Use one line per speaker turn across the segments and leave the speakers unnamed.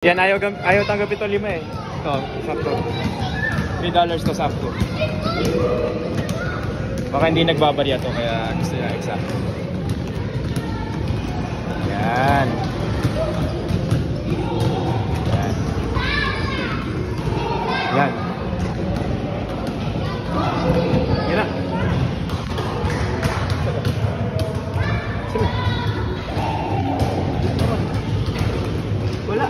Yan, ayaw tanggap ito 5 eh. Ito, sakto. $3 to sakto. Baka hindi nagbabarya to, kaya gusto niya exacto. Yan. Yan. Yan. Yan na. Sino? Wala.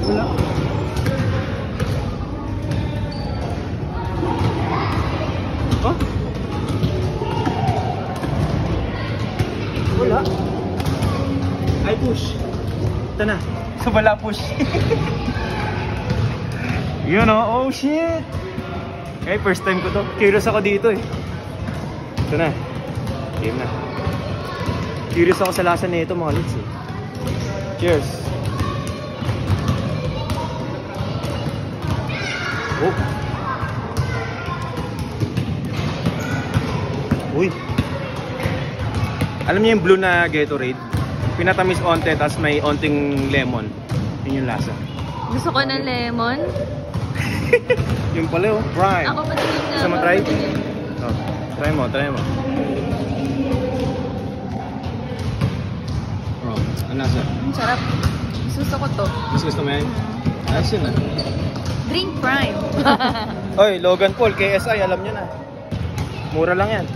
Wala. Oh? Wala. Ay, push. Ito na. So, wala push. Yun o. Oh, shit. Okay, first time ko to. Curious ako dito eh. Ito na. Game na. Curious ako sa lasa nito mga lods eh. Cheers. Oh. Uy. Alam niyo yung blue na Gatorade? Pinatamis onte, tapos may onting lemon. Yun yung lasa.
Gusto ko ng lemon.
Yung pala oh, prime.
Ako patinig na.
Gusto mo try? Oh, try mo, try mo. Oh, ano lasa?
Ang sarap. Gusto ko to.
Gusto mo yan? Ayos yun ah.
Drink Prime.
Oy, Logan Paul, KSI, alam nyo na. Mura lang yan.